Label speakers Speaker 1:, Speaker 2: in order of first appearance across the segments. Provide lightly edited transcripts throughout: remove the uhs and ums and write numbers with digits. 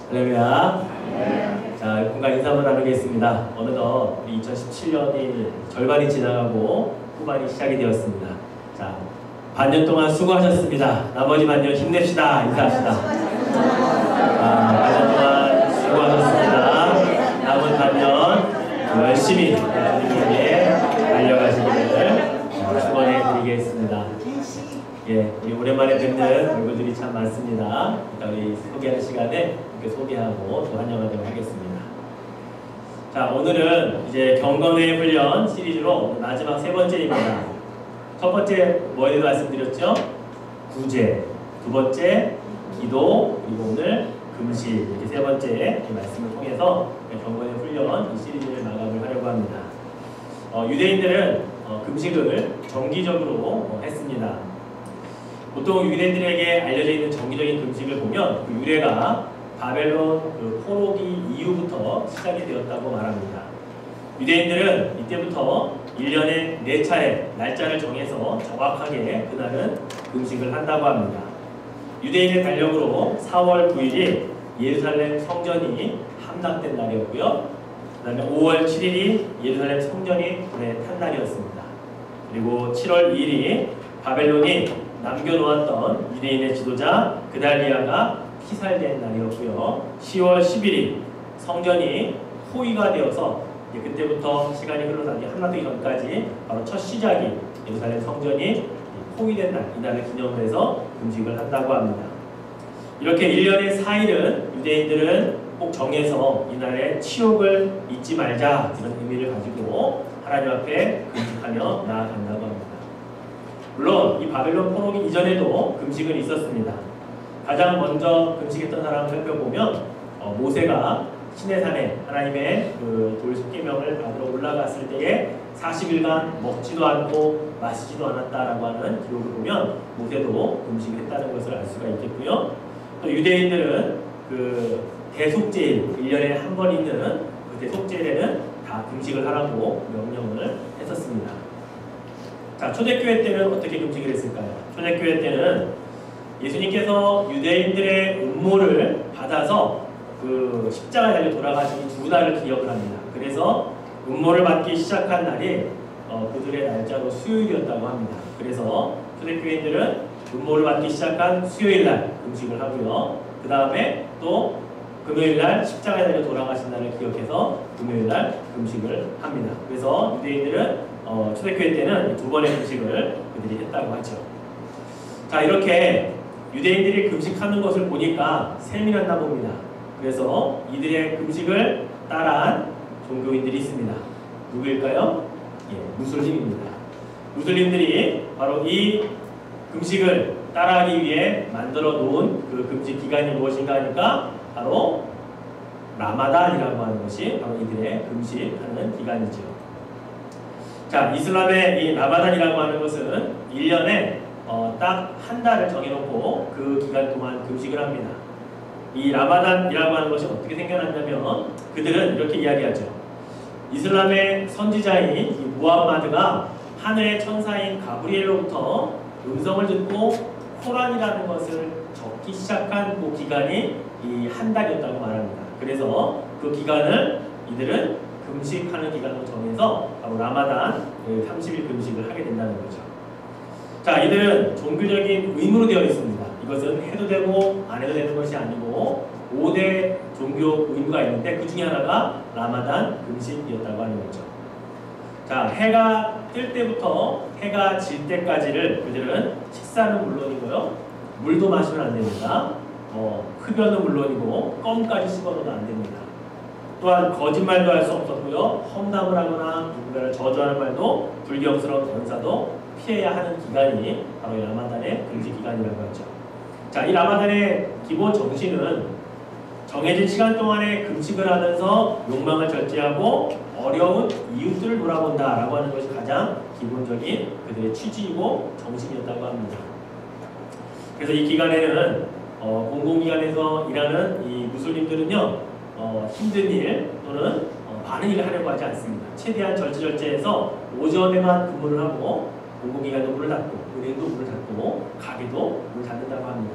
Speaker 1: 할렐루야. 자, 공간 인사 한번 나누겠습니다. 어느덧 우리 2017년이 절반이 지나가고 후반이 시작이 되었습니다. 자, 반년 동안 수고하셨습니다. 나머지 반년 힘냅시다. 인사합시다. 반년 동안 수고하셨습니다. 남은 반년 열심히 주님께 달려가시기를 축원해 드리겠습니다. 예, 우리 오랜만에 뵙는 얼굴들이 참 많습니다. 일단 우리 소개하는 시간에 이렇게 소개하고 또 환영하도록 하겠습니다. 자, 오늘은 이제 경건의 훈련 시리즈로 마지막 세 번째입니다. 첫 번째 뭐에 대해서 말씀드렸죠? 구제, 두 번째 기도, 그리고 오늘 금식, 이렇게 세 번째 말씀을 통해서 경건의 훈련 이 시리즈를 마감을 하려고 합니다. 유대인들은 금식을 정기적으로 했습니다. 보통 유대인들에게 알려져 있는 정기적인 금식을 보면 그 유래가 바벨론 그 포로기 이후부터 시작이 되었다고 말합니다. 유대인들은 이때부터 1년에 4차례 날짜를 정해서 정확하게 그날은 금식을 한다고 합니다. 유대인의 달력으로 4월 9일이 예루살렘 성전이 함락된 날이었고요. 그 다음에 5월 7일이 예루살렘 성전이 불에 탄 날이었습니다. 그리고 7월 2일이 바벨론이 남겨놓았던 유대인의 지도자 그달리아가 피살된 날이었고요. 10월 10일이 성전이 포위가 되어서 그때부터 시간이 흘러나니 함락되기 전까지 바로 첫 시작이 예루살렘 성전이 포위된 날, 이 날을 기념을 해서 금식을 한다고 합니다. 이렇게 1년에 4일은 유대인들은 꼭 정해서 이날에 치욕을 잊지 말자, 이런 의미를 가지고 하나님 앞에 금식하며 나아간다고 합니다. 물론 이 바벨론 포로기 이전에도 금식은 있었습니다. 가장 먼저 금식했던 사람을 살펴보면 모세가 시내산에 하나님의 그 돌십계명을 받으러 올라갔을 때에 40일간 먹지도 않고 마시지도 않았다라고 하는 기록을 보면 모세도 금식을 했다는 것을 알 수가 있겠고요. 또 유대인들은 그 대속제일, 1년에 한 번 있는 그 대속제일에는 다 금식을 하라고 명령을 했었습니다. 자, 초대교회 때는 어떻게 금식을 했을까요? 초대교회 때는 예수님께서 유대인들의 음모를 받아서 그 십자가에 달려 돌아가신 두 날을 기억을 합니다. 그래서 음모를 받기 시작한 날이 그들의 날짜로 수요일이었다고 합니다. 그래서 초대교회인들은 음모를 받기 시작한 수요일날 금식을 하고요. 그 다음에 또 금요일날 십자가에 달려 돌아가신 날을 기억해서 금요일날 금식을 합니다. 그래서 유대인들은 초대교회 때는 두 번의 금식을 그들이 했다고 하죠. 자, 이렇게 유대인들이 금식하는 것을 보니까 셈이 났나 봅니다. 그래서 이들의 금식을 따라한 종교인들이 있습니다. 누구일까요? 예, 무슬림입니다. 무슬림들이 바로 이 금식을 따라하기 위해 만들어 놓은 그 금식 기간이 무엇인가 하니까 바로 라마단이라고 하는 것이 바로 이들의 금식하는 기간이죠. 자, 이슬람의 이 라마단이라고 하는 것은 1년에 딱 한 달을 정해놓고 그 기간 동안 금식을 합니다. 이 라마단이라고 하는 것이 어떻게 생겨났냐면 그들은 이렇게 이야기하죠. 이슬람의 선지자인 이 무함마드가 하늘의 천사인 가브리엘로부터 음성을 듣고 코란이라는 것을 적기 시작한 그 기간이 이 한 달이었다고 말합니다. 그래서 그 기간을 이들은 금식하는 기간으로 정해서 바로 라마단 30일 금식을 하게 된다는 거죠. 자, 이들은 종교적인 의무로 되어 있습니다. 이것은 해도 되고 안 해도 되는 것이 아니고 5대 종교 의무가 있는데 그 중에 하나가 라마단 금식이었다고 하는 거죠. 자, 해가 뜰 때부터 해가 질 때까지를 그들은 식사는 물론이고요. 물도 마시면 안 됩니다. 흡연은 물론이고 껌까지 씹어도 안 됩니다. 또한 거짓말도 할 수 없었고요. 험담을 하거나 누군가를 저주하는 말도 불경스러운 언사도 피해야 하는 기간이 바로 이 라마단의 금식 기간이라고 하죠. 자, 이 라마단의 기본 정신은 정해진 시간 동안에 금식을 하면서 욕망을 절제하고 어려운 이웃들을 돌아본다라고 하는 것이 가장 기본적인 그들의 취지이고 정신이었다고 합니다. 그래서 이 기간에는 공공기관에서 일하는 이 무슬림들은요 힘든 일 또는 많은 일을 하려고 하지 않습니다. 최대한 절제해서 오전에만 근무를 하고 공공기관도 문을 닫고 은행도 문을 닫고 가게도 문을 닫는다고 합니다.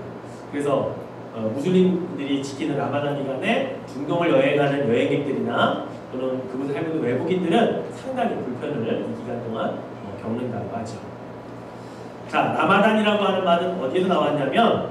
Speaker 1: 그래서 무슬림들이 지키는 라마단 기간에 중동을 여행하는 여행객들이나 또는 그곳에 살고 있는 외국인들은 상당히 불편을 이 기간 동안 겪는다고 하죠. 자, 라마단이라고 하는 말은 어디에서 나왔냐면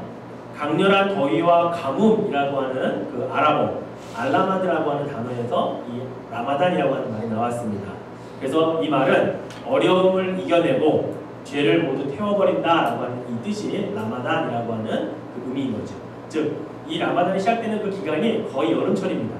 Speaker 1: 강렬한 더위와 가뭄이라고 하는 그 아랍어 알라마드라고 하는 단어에서 이 라마단이라고 하는 말이 나왔습니다. 그래서 이 말은 어려움을 이겨내고 죄를 모두 태워버린다라고 하는 이 뜻이 라마단이라고 하는 그 의미인 거죠. 즉, 이 라마단이 시작되는 그 기간이 거의 여름철입니다.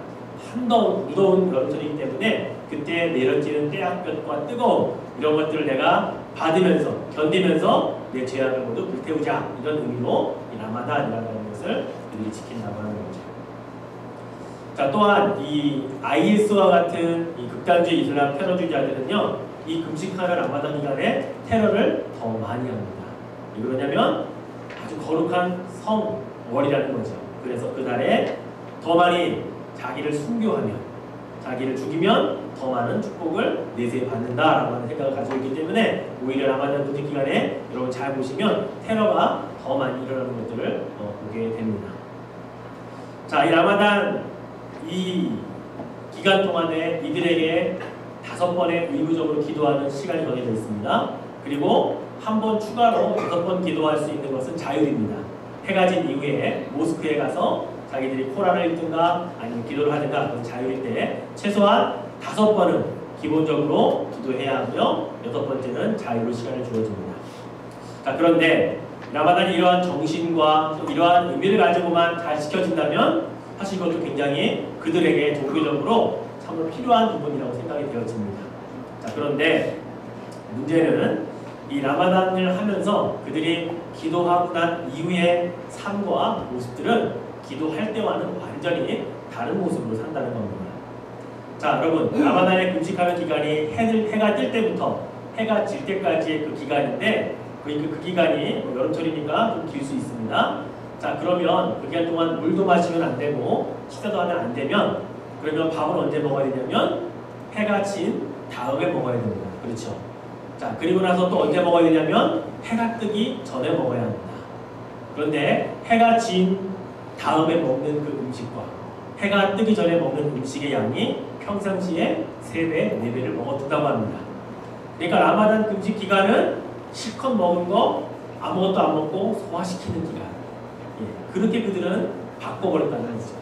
Speaker 1: 한더운 무더운 여름철이기 때문에 그때 내려지는 떼약볕과 뜨거움 이런 것들을 내가 받으면서 견디면서 내 죄악을 모두 불태우자 이런 의미로 이 라마단이라고 하는 것을 우리들이 지킨다고 하는 거죠. 자, 또한 이 IS와 같은 이 극단주의 이슬람 테러주의자들은요, 이 금식하는 라마단 기간에 테러를 더 많이 합니다. 왜 그러냐면 아주 거룩한 성월이라는 거죠. 그래서 그날에 더 많이 자기를 순교하면, 자기를 죽이면 더 많은 축복을 내세 받는다라고 하는 생각을 가지고 있기 때문에 오히려 라마단 금식 기간에 여러분 잘 보시면 테러가 더 많이 일어나는 것들을 보게 됩니다. 자, 이 라마단 이 기간 동안에 이들에게 5번의 의무적으로 기도하는 시간이 정해져 있습니다. 그리고 한 번 추가로 6번 기도할 수 있는 것은 자율입니다. 해가 진 이후에 모스크에 가서 자기들이 코란을 읽든가 아니면 기도를 하든가 그건 자율일 때 최소한 5번은 기본적으로 기도해야 하고요. 6번째는 자유로 시간을 주어집니다. 자, 그런데 라마단이 이러한 정신과 또 이러한 의미를 가지고만 잘 지켜진다면 사실 이것도 굉장히 그들에게 종교적으로 참으로 필요한 부분이라고 생각이 되어집니다. 자, 그런데 문제는 이 라마단을 하면서 그들이 기도하고 난 이후의 삶과 모습들은 기도할 때와는 완전히 다른 모습으로 산다는 겁니다. 자, 여러분, 라마단에 금식하는 기간이 해가 뜰 때부터 해가 질 때까지의 그 기간인데 그 기간이 여름철이니까 좀 길 수 있습니다. 자, 그러면 그 기간 동안 물도 마시면 안 되고 식사도 하면 안 되면 그러면 밥은 언제 먹어야 되냐면 해가 진 다음에 먹어야 됩니다. 그렇죠? 자, 그리고 나서 또 언제 먹어야 되냐면 해가 뜨기 전에 먹어야 합니다. 그런데 해가 진 다음에 먹는 그 음식과 해가 뜨기 전에 먹는 음식의 양이 평상시에 3배, 4배를 먹어둔다고 합니다. 그러니까 라마단 금식 기간은 실컷 먹은 거 아무것도 안 먹고 소화시키는 기간. 예, 그렇게 그들은 바꿔버렸다는 거죠.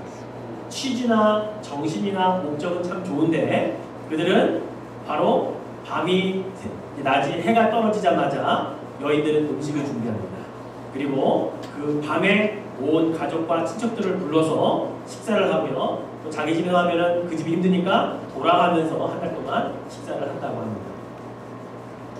Speaker 1: 취지나 정신이나 목적은 참 좋은데 그들은 바로 밤이 낮이 해가 떨어지자마자 여인들은 음식을 준비합니다. 그리고 그 밤에 온 가족과 친척들을 불러서 식사를 하며 또 자기 집에 가면은 그 집이 힘드니까 돌아가면서 한 달 동안 식사를 한다고 합니다.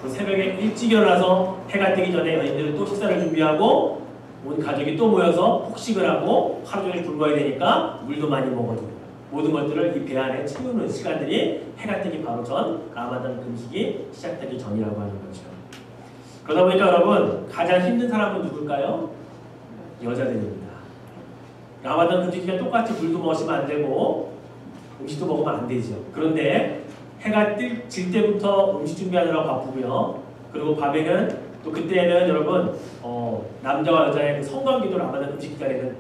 Speaker 1: 그 새벽에 일찍 일어나서 해가 뜨기 전에 여인들은 또 식사를 준비하고 온 가족이 또 모여서 폭식을 하고 하루 종일 굶어야 되니까 물도 많이 먹어줍니다. 모든 것들을 이 배 안에 채우는 시간들이 해가 뜨기 바로 전 라마단 금식이 시작되기 전이라고 하는 거죠. 그러다 보니까 여러분 가장 힘든 사람은 누굴까요? 여자들입니다. 라마단 금식 기간 똑같이 물도 마시면 안 되고 음식도 먹으면 안 되죠. 그런데 해가 질 때부터 음식 준비하느라고 바쁘고요. 그리고 밤에는 또 그때는 여러분 남자와 여자의 그 성관계도 라마단 금식 기간에는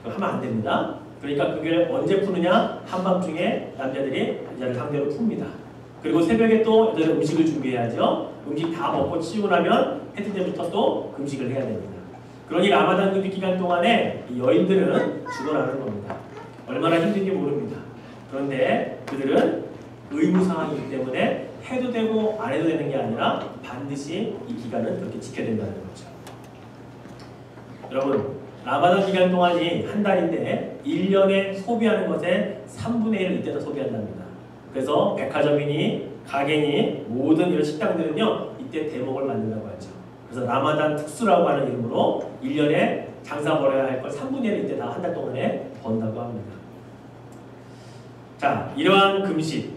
Speaker 1: 하면 안 됩니다. 그러니까 그게 언제 푸느냐? 한밤중에 남자들이 여자를 상대로 풉니다. 그리고 새벽에 또 여자들 음식을 준비해야죠. 음식 다 먹고 치우고 나면 해뜰 때부터 또 금식을 해야 됩니다. 그러니 라마단 금식 기간 동안에 이 여인들은 죽어나는 겁니다. 얼마나 힘든지 모릅니다. 그런데 그들은 의무사항이기 때문에 해도 되고 안 해도 되는 게 아니라 반드시 이 기간은 그렇게 지켜야 된다는 거죠. 여러분, 라마단 기간 동안이 한 달인데 1년에 소비하는 것의 3분의 1을 이때다 소비한답니다. 그래서 백화점이니 가게니 모든 이런 식당들은요 이때 대목을 만든다고 하죠. 그래서 라마단 특수라고 하는 이름으로 1년에 장사 벌어야 할 걸 3분의 1을 이때 다 한 달 동안에 번다고 합니다. 자, 이러한 금식,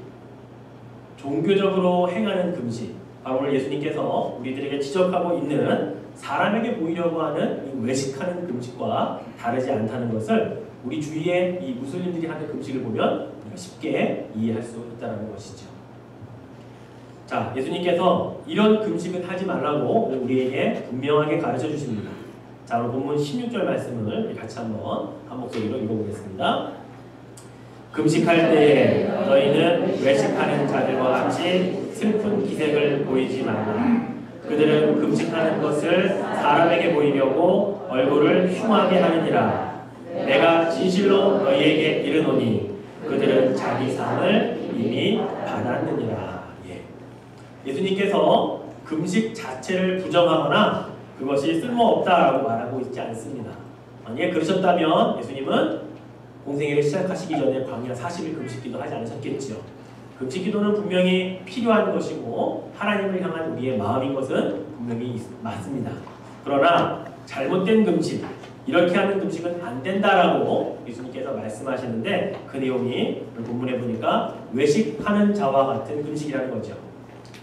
Speaker 1: 종교적으로 행하는 금식, 바로 오늘 예수님께서 우리들에게 지적하고 있는 사람에게 보이려고 하는 이 외식하는 금식과 다르지 않다는 것을 우리 주위에 이 무슬림들이 하는 금식을 보면 우리가 쉽게 이해할 수 있다는 것이죠. 자, 예수님께서 이런 금식은 하지 말라고 우리에게 분명하게 가르쳐 주십니다. 자, 오늘 본문 16절 말씀을 같이 한번 한 목소리로 읽어보겠습니다. 금식할 때에 너희는 외식하는 자들과 같이 슬픈 기색을 보이지 말라. 그들은 금식하는 것을 사람에게 보이려고 얼굴을 흉하게 하느니라. 내가 진실로 너희에게 이르노니 그들은 자기 상을 이미 받았느니라. 예수님께서 금식 자체를 부정하거나 그것이 쓸모없다라고 말하고 있지 않습니다. 만약에 그러셨다면 예수님은 공생애를 시작하시기 전에 광야 40일 금식기도 하지 않으셨겠지요. 금식기도는 분명히 필요한 것이고 하나님을 향한 우리의 마음인 것은 분명히 맞습니다. 그러나 잘못된 금식, 이렇게 하는 금식은 안 된다라고 예수님께서 말씀하시는데 그 내용이 본문에 보니까 외식하는 자와 같은 금식이라는 거죠.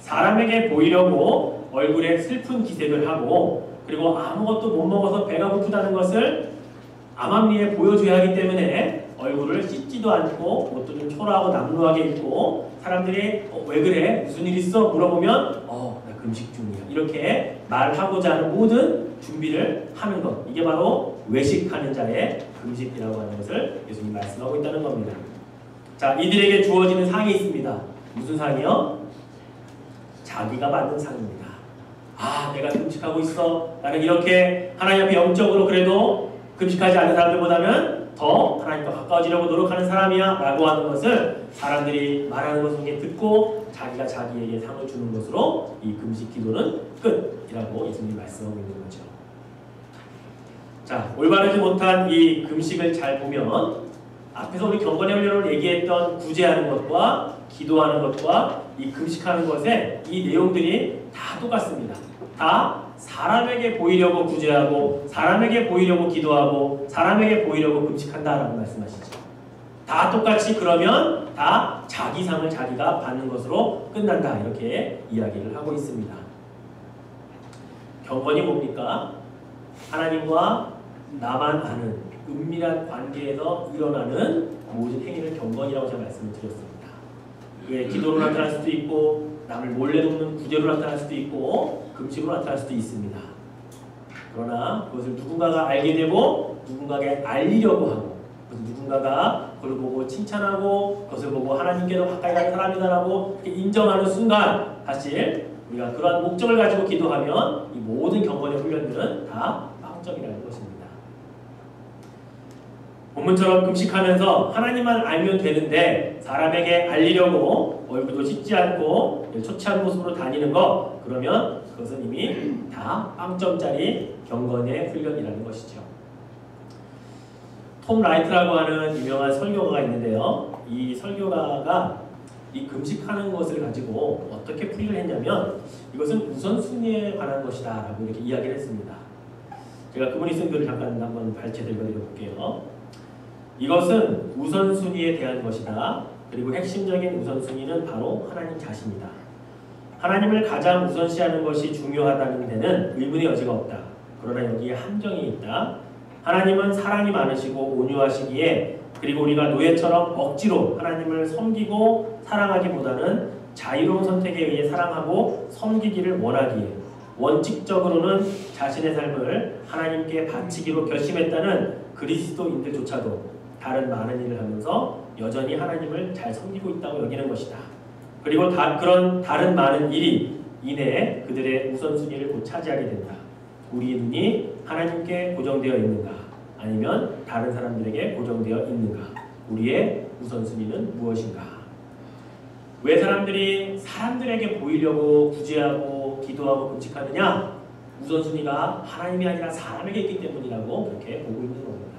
Speaker 1: 사람에게 보이려고 얼굴에 슬픈 기색을 하고 그리고 아무것도 못 먹어서 배가 고프다는 것을 암암리에 보여줘야 하기 때문에 얼굴을 씻지도 않고 옷도 좀 초라하고 남루하게 입고 사람들이 왜 그래? 무슨 일 있어? 물어보면 나 금식 중이야. 이렇게 말하고자 하는 모든 준비를 하는 것. 이게 바로 외식하는 자의 금식이라고 하는 것을 예수님이 말씀하고 있다는 겁니다. 자, 이들에게 주어지는 상이 있습니다. 무슨 상이요? 자기가 받는 상입니다. 내가 금식하고 있어. 나는 이렇게 하나님 앞에 영적으로 그래도 금식하지 않는 사람들보다는 더 하나님과 가까워지려고 노력하는 사람이야 라고 하는 것을 사람들이 말하는 것을 듣고 자기가 자기에게 상을 주는 것으로 이 금식 기도는 끝이라고 예수님이 말씀하고 있는 거죠. 자, 올바르지 못한 이 금식을 잘 보면 앞에서 우리 경건의 훈련을 얘기했던 구제하는 것과 기도하는 것과 이 금식하는 것에 이 내용들이 다 똑같습니다. 다 사람에게 보이려고 구제하고 사람에게 보이려고 기도하고 사람에게 보이려고 금식한다라고 말씀하시죠. 다 똑같이 그러면 다 자기 상을 자기가 받는 것으로 끝난다 이렇게 이야기를 하고 있습니다. 경건이 뭡니까? 하나님과 나만 아는 은밀한 관계에서 일어나는 모든 행위를 경건이라고 제가 말씀을 드렸습니다. 그게 기도로 나타날 수도 있고 남을 몰래 돕는 구제로 나타날 수도 있고 금식으로 나타날 수도 있습니다. 그러나 그것을 누군가가 알게 되고 누군가에게 알리려고 하고 누군가가 그걸 보고 칭찬하고 그것을 보고 하나님께도 가까이 가는 사람이다라고 인정하는 순간 사실 우리가 그러한 목적을 가지고 기도하면 이 모든 경건의 훈련들은 다 빵점이라는 것입니다. 본문처럼 금식하면서 하나님만 알면 되는데 사람에게 알리려고 얼굴도 씻지 않고 초췌한 모습으로 다니는 것 그러면 그것은 이미 다 빵점짜리 경건의 훈련이라는 것이죠. 톰 라이트라고 하는 유명한 설교가가 있는데요. 이 설교가가 이 금식하는 것을 가지고 어떻게 풀이를 했냐면 이것은 우선순위에 관한 것이다 라고 이렇게 이야기를 했습니다. 제가 그분이 쓴 글을 잠깐 한번 발췌해서 읽어드려볼게요. 이것은 우선순위에 대한 것이다. 그리고 핵심적인 우선순위는 바로 하나님 자신이다. 하나님을 가장 우선시하는 것이 중요하다는 데는 의문의 여지가 없다. 그러나 여기에 함정이 있다. 하나님은 사랑이 많으시고 온유하시기에 그리고 우리가 노예처럼 억지로 하나님을 섬기고 사랑하기보다는 자유로운 선택에 의해 사랑하고 섬기기를 원하기에 원칙적으로는 자신의 삶을 하나님께 바치기로 결심했다는 그리스도인들조차도 다른 많은 일을 하면서 여전히 하나님을 잘 섬기고 있다고 여기는 것이다. 그리고 그런 다른 많은 일이 이내에 그들의 우선순위를 곧 차지하게 된다. 우리의 눈이 하나님께 고정되어 있는가? 아니면 다른 사람들에게 고정되어 있는가? 우리의 우선순위는 무엇인가? 왜 사람들이 사람들에게 보이려고 구제하고 기도하고 금식하느냐? 우선순위가 하나님이 아니라 사람에게 있기 때문이라고 그렇게 보고 있는 겁니다.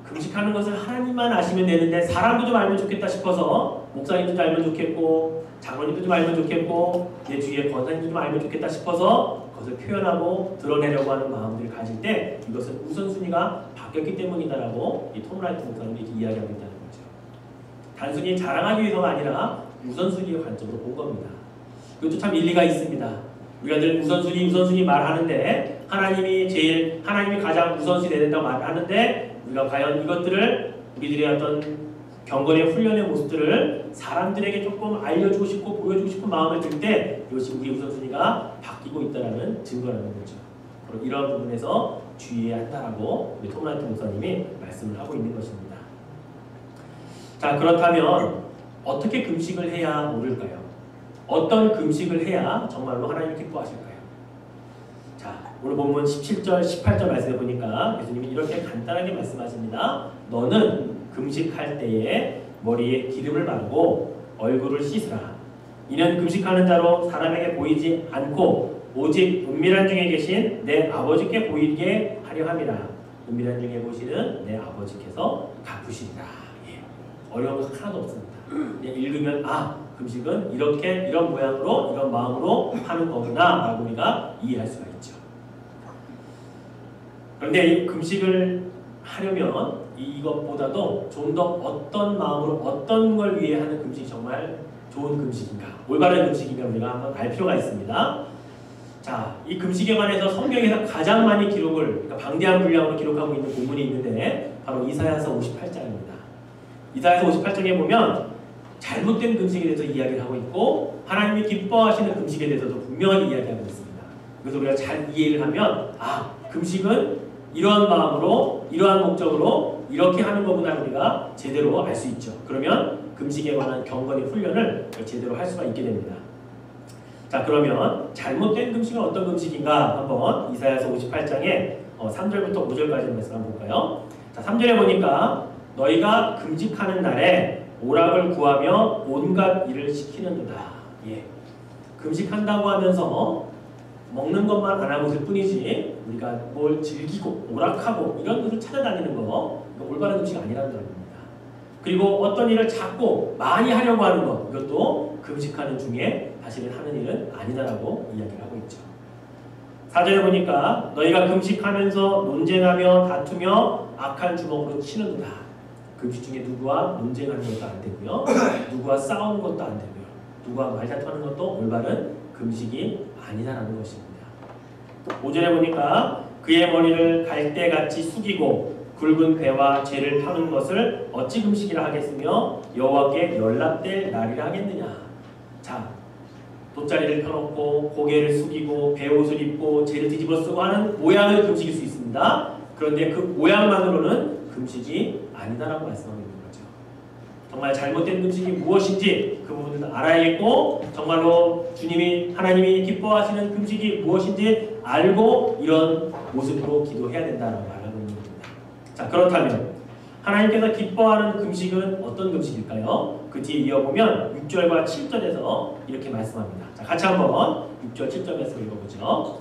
Speaker 1: 금식하는 것을 하나님만 아시면 되는데 사람도 좀 알면 좋겠다 싶어서 목사님도 좀 알면 좋겠고 장로님도 좀 알면 좋겠고 내 주위에 권사님도 좀 알면 좋겠다 싶어서 그것을 표현하고 드러내려고 하는 마음들을 가질 때 이것은 우선순위가 바뀌었기 때문이다라고 이 톰 라이트 목사님이 이렇게 이야기하고 있다는 거죠. 단순히 자랑하기 위해서가 아니라 우선순위의 관점으로 본 겁니다. 이것도 참 일리가 있습니다. 우리가 늘 우선순위 말하는데 하나님이 가장 우선순위 내야 된다고 말하는데 우리가 과연 이것들을 우리들의 어떤 경건의 훈련의 모습들을 사람들에게 조금 알려주고 싶고 보여주고 싶은 마음을 들 때 이것이 우리 우선순위가 바뀌고 있다는 증거라는 거죠. 바로 이런 부분에서 주의해야 한다라고 우리 톰라이트 목사님이 말씀을 하고 있는 것입니다. 자, 그렇다면 어떻게 금식을 해야 오를까요? 어떤 금식을 해야 정말로 하나님을 기뻐하실까요? 자, 오늘 본문 17절, 18절 말씀해 보니까 예수님이 이렇게 간단하게 말씀하십니다. 너는 금식할 때에 머리에 기름을 바르고 얼굴을 씻으라. 이는 금식하는 자로 사람에게 보이지 않고 오직 은밀한 중에 계신 내 아버지께 보이게 하려 함이라. 은밀한 중에 보시는 내 아버지께서 갚으시리라. 예. 어려운 거 하나도 없습니다. 그냥 읽으면 금식은 이렇게 이런 모양으로 이런 마음으로 하는 거구나 라고 우리가 이해할 수가 있죠. 그런데 이 금식을 하려면 이것보다도 좀 더 어떤 마음으로 어떤 걸 위해 하는 금식이 정말 좋은 금식인가, 올바른 금식인가 우리가 한번 알 필요가 있습니다. 자, 이 금식에 관해서 성경에서 가장 많이 기록을, 그러니까 방대한 분량으로 기록하고 있는 본문이 있는데 바로 이사야서 58장입니다. 이사야서 58장에 보면 잘못된 금식에 대해서 이야기를 하고 있고 하나님이 기뻐하시는 금식에 대해서도 분명하게 이야기하고 있습니다. 그래서 우리가 잘 이해를 하면 금식은 이러한 마음으로 이러한 목적으로 이렇게 하는 거구나 우리가 제대로 알 수 있죠. 그러면 금식에 관한 경건의 훈련을 제대로 할 수가 있게 됩니다. 자, 그러면 잘못된 금식은 어떤 금식인가 한번 이사야서 58장에 3절부터 5절까지 말씀 한번 볼까요? 자, 3절에 보니까 너희가 금식하는 날에 오락을 구하며 온갖 일을 시키는도다. 예. 금식한다고 하면서 먹는 것만 안 하고 있을 뿐이지 우리가 뭘 즐기고 오락하고 이런 것을 찾아다니는 거 올바른 금식이 아니라는 겁니다. 그리고 어떤 일을 자꾸 많이 하려고 하는 것, 이것도 금식하는 중에 사실은 하는 일은 아니다라고 이야기를 하고 있죠. 4절에 보니까 너희가 금식하면서 논쟁하며 다투며 악한 주먹으로 치는도다. 금식 중에 누구와 논쟁하는 것도 안 되고요, 누구와 싸우는 것도 안 되고요, 누구와 말다투하는 것도 올바른 금식이 아니다라는 것입니다. 5절에 보니까 그의 머리를 갈대같이 숙이고 굵은 배와 죄를 펴는 것을 어찌 금식이라 하겠으며 여호와께 연락될 날이라 하겠느냐. 자, 돗자리를 펴놓고 고개를 숙이고 배옷을 입고 죄를 뒤집어 쓰고 하는 모양을 금식일 수 있습니다. 그런데 그 모양만으로는 금식이 아니다라고 말씀하고 있는 거죠. 정말 잘못된 금식이 무엇인지 그 부분을 알아야겠고 정말로 하나님이 기뻐하시는 금식이 무엇인지 알고 이런 모습으로 기도해야 된다라고 말하고 있는 겁니다. 자, 그렇다면 하나님께서 기뻐하는 금식은 어떤 금식일까요? 그 뒤에 이어보면 6절과 7절에서 이렇게 말씀합니다. 자, 같이 한번 6절 7절에서 읽어보죠.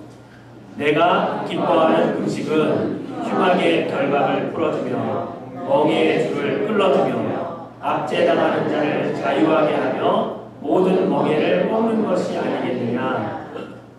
Speaker 1: 내가 기뻐하는 금식은 흉악의 결박을 풀어주며 멍에의 줄을 끌어주며 압제당하는 자를 자유하게 하며 모든 멍에를 뽑는 것이 아니겠느냐.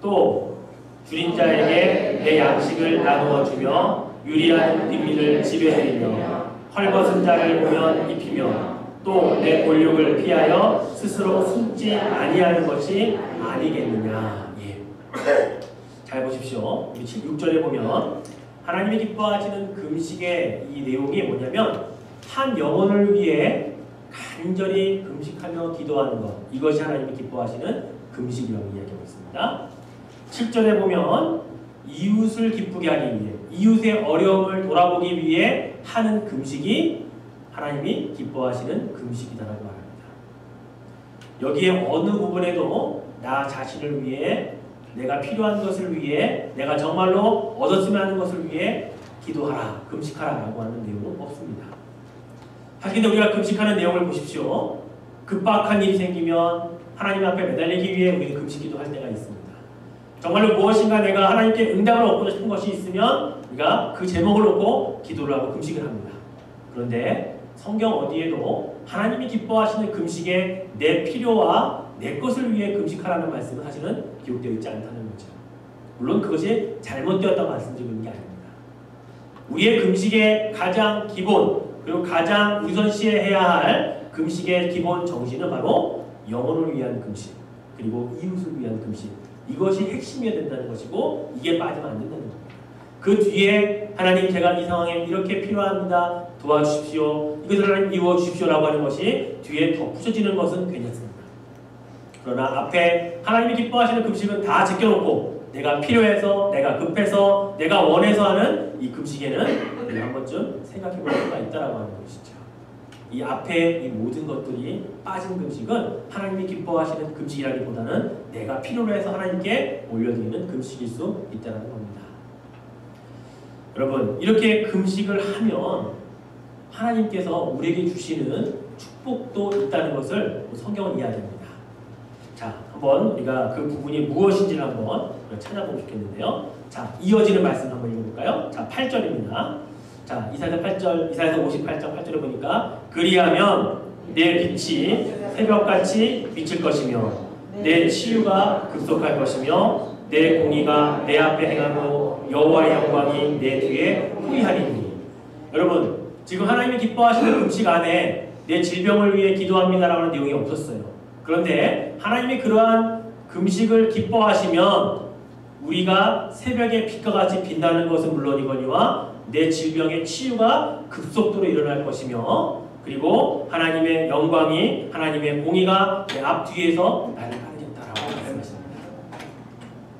Speaker 1: 또 줄인 자에게 내 양식을 나누어 주며 유리한 빈민을 지배해리며 헐벗은 자를 보면 입히며 또 내 권력을 피하여 스스로 숨지 아니하는 것이 아니겠느냐. 예. 잘 보십시오. 우리 6절에 보면 하나님이 기뻐하시는 금식의 이 내용이 뭐냐면 한 영혼을 위해 간절히 금식하며 기도하는 것, 이것이 하나님이 기뻐하시는 금식이라고 이야기하고 있습니다. 7절에 보면 이웃을 기쁘게 하기 위해, 이웃의 어려움을 돌아보기 위해 하는 금식이 하나님이 기뻐하시는 금식이다라고 말합니다. 여기에 어느 부분에도 나 자신을 위해, 내가 필요한 것을 위해, 내가 정말로 얻었으면 하는 것을 위해 기도하라, 금식하라 라고 하는 내용은 없습니다. 하긴 우리가 금식하는 내용을 보십시오. 급박한 일이 생기면 하나님 앞에 매달리기 위해 우리는 금식기도 할 때가 있습니다. 정말로 무엇인가 내가 하나님께 응답을 얻고 싶은 것이 있으면 우리가 그 제목을 놓고 기도를 하고 금식을 합니다. 그런데 성경 어디에도 하나님이 기뻐하시는 금식에 내 필요와 내 것을 위해 금식하라는 말씀은 사실은 기록되어 있지 않다는 거죠. 물론 그것이 잘못되었다고 말씀드리는 게 아닙니다. 우리의 금식의 가장 기본, 그리고 가장 우선시해야 할 금식의 기본 정신은 바로 영혼을 위한 금식, 그리고 이웃을 위한 금식, 이것이 핵심이어야 된다는 것이고 이게 빠지면 안 된다는 겁니다. 그 뒤에 하나님, 제가 이 상황에 이렇게 필요합니다, 도와주십시오, 이것을 하나님 이루어주십시오 라고 하는 것이 뒤에 덧붙여지는 것은 괜찮습니다. 그러나 앞에 하나님이 기뻐하시는 금식은 다 제껴놓고 내가 필요해서, 내가 급해서, 내가 원해서 하는 이 금식에는 우리가 한 번쯤 생각해 볼 필요가 있다라고 하는 것이죠. 이 앞에 이 모든 것들이 빠진 금식은 하나님이 기뻐하시는 금식이라기보다는 내가 필요로 해서 하나님께 올려드리는 금식일 수 있다는 겁니다. 여러분, 이렇게 금식을 하면 하나님께서 우리에게 주시는 축복도 있다는 것을 성경은 이야기합니다. 자, 한번 우리가 그 부분이 무엇인지를 한번 찾아보면 좋겠는데요. 자, 이어지는 말씀 한번 읽어볼까요? 자, 8절입니다. 자, 이사야서 8절, 이사야서 58장 8절에 보니까 그리하면 내 빛이 새벽같이 비칠 것이며 내 치유가 급속할 것이며 내 공의가 내 앞에 행하고 여호와의 영광이 내 뒤에 후이하리니. 여러분, 지금 하나님이 기뻐하시는 금식 안에 내 질병을 위해 기도합니다라는 내용이 없었어요. 그런데 하나님이 그러한 금식을 기뻐하시면 우리가 새벽에 빛과 같이 빛나는 것은 물론이거니와 내 질병의 치유가 급속도로 일어날 것이며 그리고 하나님의 영광이, 하나님의 공의가 내 앞뒤에서 나를 가르겠다라고 말씀하십니다.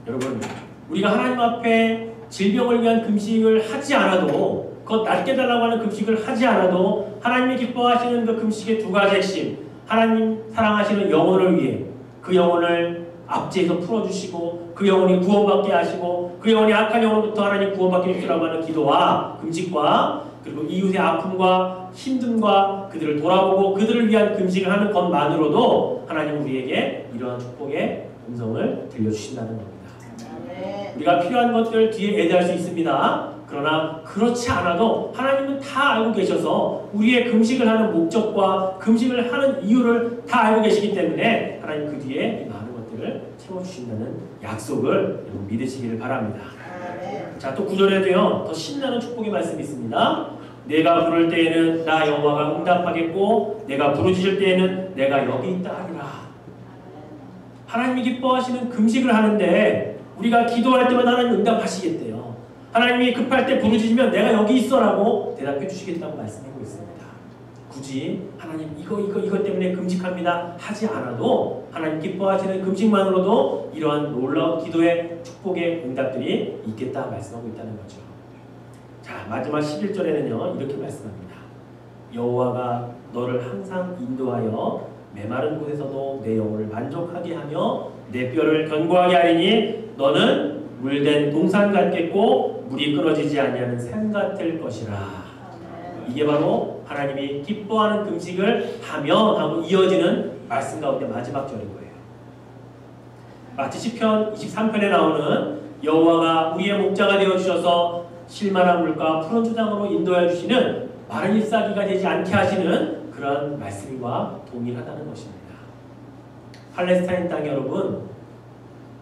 Speaker 1: 여러분, 우리가 하나님 앞에 질병을 위한 금식을 하지 않아도, 그것 낫게 달라고 하는 금식을 하지 않아도 하나님이 기뻐하시는 그 금식의 두 가지 핵심, 하나님 사랑하시는 영혼을 위해 그 영혼을 앞뒤에서 풀어주시고 그 영혼이 구원받게 하시고 그 영혼이 악한 영혼부터 하나님 구원받게 해주시라고 하는 기도와 금식과 그리고 이웃의 아픔과 힘듦과 그들을 돌아보고 그들을 위한 금식을 하는 것만으로도 하나님 우리에게 이러한 축복의 음성을 들려주신다는 겁니다. 우리가 필요한 것들 뒤에 애대할 수 있습니다. 그러나 그렇지 않아도 하나님은 다 알고 계셔서 우리의 금식을 하는 목적과 금식을 하는 이유를 다 알고 계시기 때문에 하나님 그 뒤에 이 많은 것들을 채워주신다는 약속을 여러분 믿으시기를 바랍니다. 자, 또 9절에도요 더 신나는 축복의 말씀이 있습니다. 내가 부를 때에는 나 여호와가 응답하겠고 내가 부르짖을 때에는 내가 여기 있다 하리라. 하나님이 기뻐하시는 금식을 하는데 우리가 기도할 때마다 하나님 응답하시겠대요. 하나님이 급할 때 부르짖으면 내가 여기 있어라고 대답해 주시겠다고 말씀하고 있습니다. 굳이 하나님 이거 때문에 금식합니다 하지 않아도 하나님 기뻐하시는 금식만으로도 이러한 놀라운 기도의 축복의 응답들이 있겠다 말씀하고 있다는 거죠. 자, 마지막 11절에는요 이렇게 말씀합니다. 여호와가 너를 항상 인도하여 메마른 곳에서도 내 영혼을 만족하게 하며 내 뼈를 견고하게 하리니 너는 물된 동산 같겠고 물이 끊어지지 아니하는 샘 같을 것이라. 이게 바로 하나님이 기뻐하는 금식을 하면 하고 이어지는 말씀 가운데 마지막 절인 거예요. 마치 시편 23편에 나오는 여호와가 우리의 목자가 되어주셔서 쉴만한 물과 푸른 초장으로 인도해 주시는 마른 잎사귀가 되지 않게 하시는 그런 말씀과 동일하다는 것입니다. 팔레스타인 땅 여러분,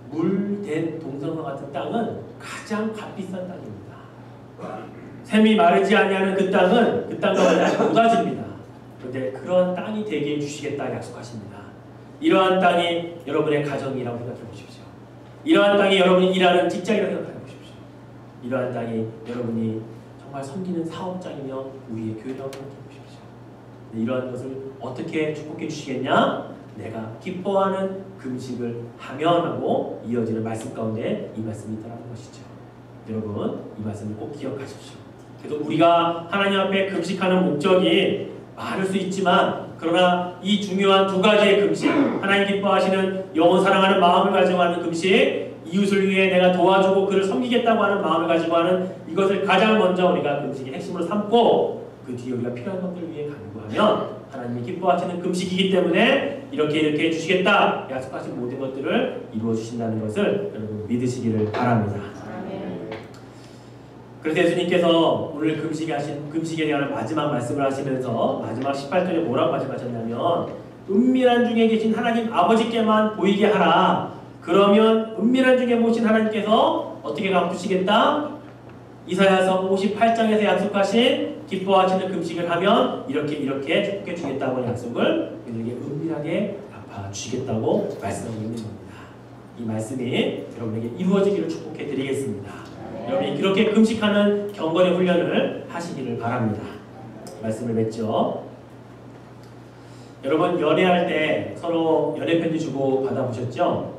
Speaker 1: 물된 동산과 같은 땅은 가장 값비싼 땅입니다. 샘이 마르지 아니하는 그 땅은 그 땅과 아주 모자집니다. 그런데 그러한 땅이 되게 해주시겠다 약속하십니다. 이러한 땅이 여러분의 가정이라고 생각해 보십시오. 이러한 땅이 여러분이 일하는 직장이라고 생각해 보십시오. 이러한 땅이 여러분이 정말 섬기는 사업장이며 우리의 교회라고 생각해 보십시오. 이러한 것을 어떻게 축복해 주시겠냐? 내가 기뻐하는 금식을 하면 하고 이어지는 말씀 가운데 이 말씀이 있다는 것이죠. 여러분, 이 말씀을 꼭 기억하십시오. 그래서 우리가 하나님 앞에 금식하는 목적이 많을 수 있지만 그러나 이 중요한 두 가지의 금식, 하나님 기뻐하시는 영혼 사랑하는 마음을 가지고 하는 금식, 이웃을 위해 내가 도와주고 그를 섬기겠다고 하는 마음을 가지고 하는 이것을 가장 먼저 우리가 금식의 핵심으로 삼고 그 뒤에 우리가 필요한 것들을 위해 간구하면 하나님이 기뻐하시는 금식이기 때문에 이렇게 해주시겠다 약속하신 모든 것들을 이루어 주신다는 것을 여러분 믿으시기를 바랍니다. 그래서 예수님께서 오늘 금식에 대한 마지막 말씀을 하시면서 마지막 18절에 뭐라고 말씀하셨냐면 은밀한 중에 계신 하나님 아버지께만 보이게 하라. 그러면 은밀한 중에 모신 하나님께서 어떻게 갚으시겠다? 이사야서 58장에서 약속하신 기뻐하시는 금식을 하면 이렇게 축복해 주겠다고 약속을 우리에게 은밀하게 갚아 주시겠다고 말씀하고 있는 겁니다. 이 말씀이 여러분에게 이루어지기를 축복해 드리겠습니다. 여러분이 그렇게 금식하는 경건의 훈련을 하시기를 바랍니다. 말씀을 맺죠. 여러분 연애할 때 서로 연애 편지 주고 받아보셨죠?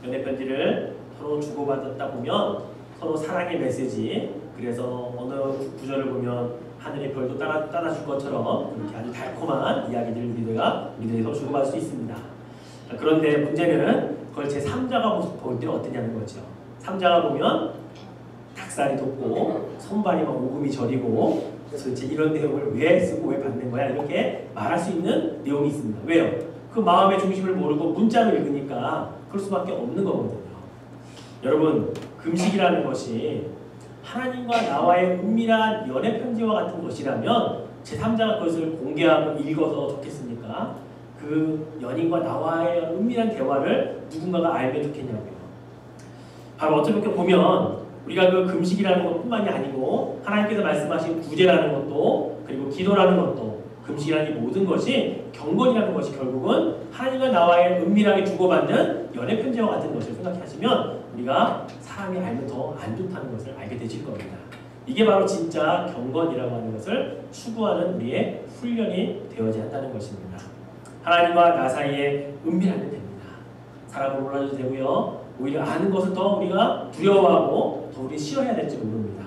Speaker 1: 연애 편지를 서로 주고받았다 보면 서로 사랑의 메시지, 그래서 어느 구절을 보면 하늘의 별도 따라줄 것처럼 그렇게 아주 달콤한 이야기들을 우리들이 서로 주고받을 수 있습니다. 그런데 문제는 그걸 제3자가 볼 때는 어떠냐는 거죠. 3자가 보면 닭살이 돋고 손발이 막 오금이 저리고 도대체 이런 내용을 왜 쓰고 왜 받는 거야? 이렇게 말할 수 있는 내용이 있습니다. 왜요? 그 마음의 중심을 모르고 문자를 읽으니까 그럴 수밖에 없는 거거든요. 여러분, 금식이라는 것이 하나님과 나와의 은밀한 연애 편지와 같은 것이라면 제3자가 그것을 공개하고 읽어서 좋겠습니까? 그 연인과 나와의 은밀한 대화를 누군가가 알면 좋겠냐고요. 바로 어떻게 보면 우리가 그 금식이라는 것뿐만이 아니고 하나님께서 말씀하신 구제라는 것도, 그리고 기도라는 것도, 금식이라는 이 모든 것이, 경건이라는 것이 결국은 하나님과 나와의 은밀하게 주고받는 연애 편지와 같은 것을 생각하시면 우리가 사람이 알면 더 안 좋다는 것을 알게 되실 겁니다. 이게 바로 진짜 경건이라고 하는 것을 추구하는 우리의 훈련이 되어야 한다는 것입니다. 하나님과 나 사이에 은밀하면 됩니다. 사람을 몰라도 되고요. 오히려 아는 것을 더 우리가 두려워하고 더 우리 싫어해야 될지 모릅니다.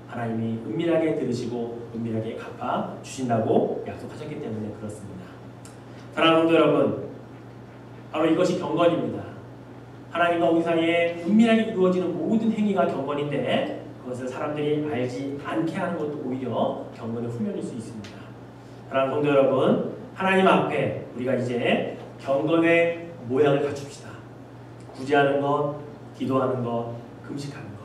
Speaker 1: 하나님이 은밀하게 들으시고 은밀하게 갚아 주신다고 약속하셨기 때문에 그렇습니다. 사랑하는 성도 여러분, 바로 이것이 경건입니다. 하나님과 우리 사이에 은밀하게 이루어지는 모든 행위가 경건인데 그것을 사람들이 알지 않게 하는 것도 오히려 경건의 훈련일 수 있습니다. 사랑하는 성도 여러분, 하나님 앞에 우리가 이제 경건의 모양을 갖춥시다. 구제하는 것, 기도하는 것, 금식하는 것,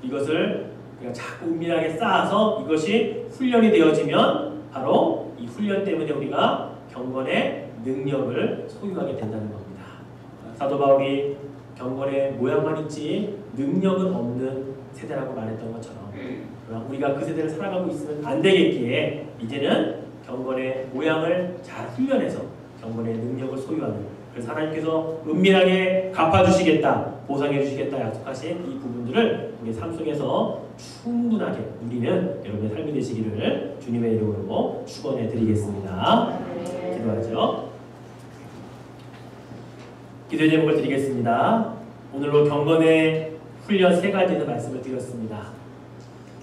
Speaker 1: 이것을 우리가 자꾸 은밀하게 쌓아서 이것이 훈련이 되어지면 바로 이 훈련 때문에 우리가 경건의 능력을 소유하게 된다는 겁니다. 사도 바울이 경건의 모양만 있지 능력은 없는 세대라고 말했던 것처럼 우리가 그 세대를 살아가고 있으면 안 되겠기에 이제는 경건의 모양을 잘 훈련해서 경건의 능력을 소유하는, 그래서 하나님께서 은밀하게 갚아주시겠다, 보상해주시겠다 약속하신 이 부분들을 우리 삶 속에서 충분하게 누리는 여러분의 삶이 되시기를 주님의 이름으로 축원해 드리겠습니다. 기도하죠. 기도의 제목을 드리겠습니다. 오늘로 경건의 훈련 3가지의 말씀을 드렸습니다.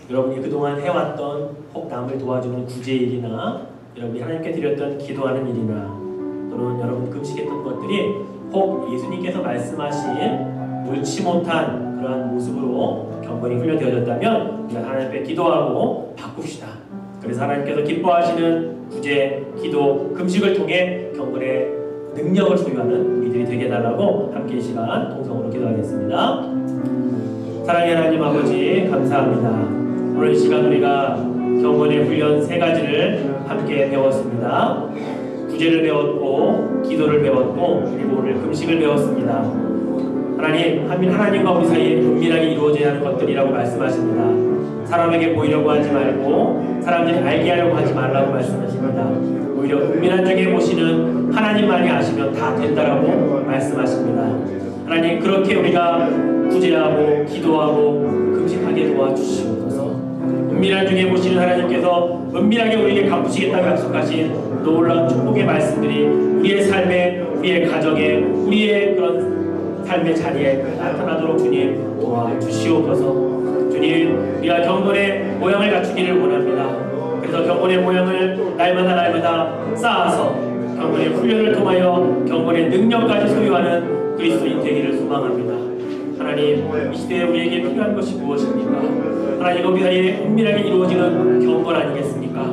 Speaker 1: 여러분이 그동안 해왔던 혹 남을 도와주는 구제 일이나 여러분이 하나님께 드렸던 기도하는 일이나 또는 여러분 금식했던 것들이 혹 예수님께서 말씀하신 옳지 못한 그러한 모습으로 경건이 훈련되어졌다면 우리가 하나님 앞에 기도하고 바꿉시다. 그래서 하나님께서 기뻐하시는 구제, 기도, 금식을 통해 경건의 능력을 소유하는 우리들이 되게 해달라고 함께 이 시간 동성으로 기도하겠습니다. 사랑의 하나님 아버지, 감사합니다. 오늘 이 시간 우리가 경건의 훈련 3가지를 함께 배웠습니다. 구제를 배웠고 기도를 배웠고 그리고 오늘 금식을 배웠습니다. 하나님, 하나님과 우리 사이에 은밀하게 이루어져야 하는 것들이라고 말씀하십니다. 사람에게 보이려고 하지 말고 사람들이 알게 하려고 하지 말라고 말씀하십니다. 오히려 은밀한 중에 보시는 하나님만이 아시면 다 된다라고 말씀하십니다. 하나님, 그렇게 우리가 구제하고 기도하고 금식하게 도와주시옵소서. 은밀한 중에 보시는 하나님께서 은밀하게 우리에게 갚으시겠다고 약속하신 놀라운 축복의 말씀들이 우리의 삶에, 우리의 가정에, 우리의 그런 삶의 자리에 나타나도록 주님 도와주시옵소서. 주님, 우리가 경건의 모양을 갖추기를 원합니다. 그래서 경건의 모양을 날마다 쌓아서 경건의 훈련을 통하여 경건의 능력까지 소유하는 그리스도인 되기를 소망합니다. 하나님, 이 시대에 우리에게 필요한 것이 무엇입니까? 하나님, 우리 사이에 은밀하게 이루어지는 경건 아니겠습니까?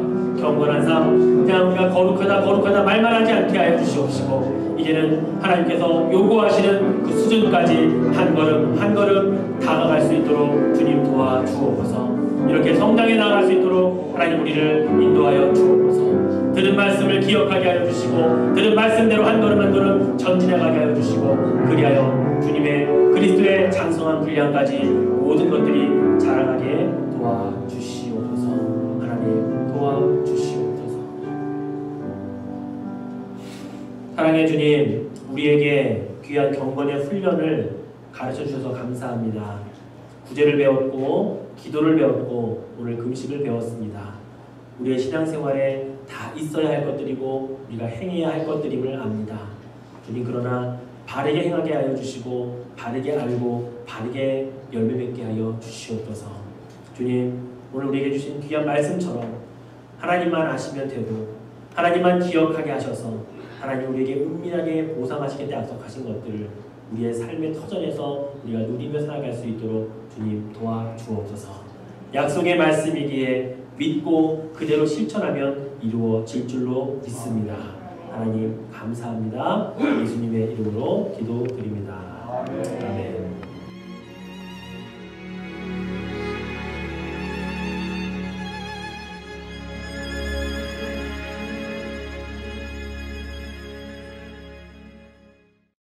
Speaker 1: 경건한 삶, 그냥 우리가 거룩하다 말만 하지 않게 하여 주시옵시고 이제는 하나님께서 요구하시는 그 수준까지 한 걸음 다가갈 수 있도록 주님 도와주옵소서. 이렇게 성장해 나아갈 수 있도록 하나님 우리를 인도하여 주옵소서. 들은 말씀을 기억하게 하여 주시고 들은 말씀대로 한 걸음 전진해가게 하여 주시고 그리하여 주님의 그리스도의 장성한 분량까지 모든 것들이 자라가게 도와주시옵소서. 하나님 도와주시옵소서. 사랑의 주님, 우리에게 귀한 경건의 훈련을 가르쳐 주셔서 감사합니다. 구제를 배웠고 기도를 배웠고 오늘 금식을 배웠습니다. 우리의 신앙생활에 다 있어야 할 것들이고 우리가 행해야 할 것들임을 압니다. 주님, 그러나 바르게 행하게 하여 주시고 바르게 알고 바르게 열매 맺게 하여 주시옵소서. 주님, 오늘 우리에게 주신 귀한 말씀처럼 하나님만 아시면 되고 하나님만 기억하게 하셔서 하나님 우리에게 은밀하게 보상하시겠다 약속하신 것들을 우리의 삶의 터전에서 우리가 누리며 살아갈 수 있도록 주님 도와주옵소서. 약속의 말씀이기에 믿고 그대로 실천하면 이루어질 줄로 믿습니다. 하나님 감사합니다. 예수님의 이름으로 기도드립니다. 아멘.